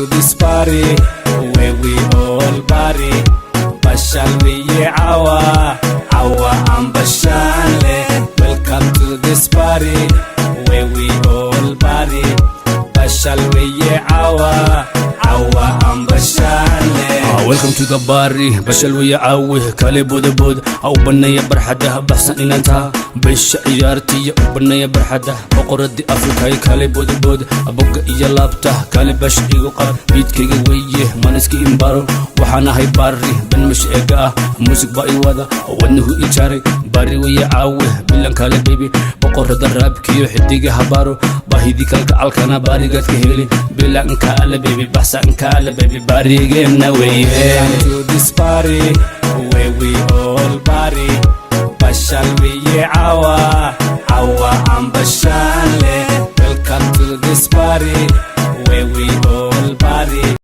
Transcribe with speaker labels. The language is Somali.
Speaker 1: this party where we all party. Bashal we awa am bashale. Welcome to this party where we all party. Bashal we awa am bashale.
Speaker 2: Welcome to the party. Bashal we awa kale bod au banaya barxada baxsan inanta bish ciyaartiya u banaya barxada boqoradi Afrika kale bod aboga iyo laabta kale bash igu qab beedkayga weeye maniski imbaro waxana hay bari ban mish ega music ba i wada wadnuhu i jaray bari way awa bilan kale baby boqorada raabkiyo xidiga habaro bahidi kalka alkana barigaad ka helin bilan kale baby baxsan kale baby barigeena weeye.
Speaker 1: To this party where we all party. Bashal we awa am bashal.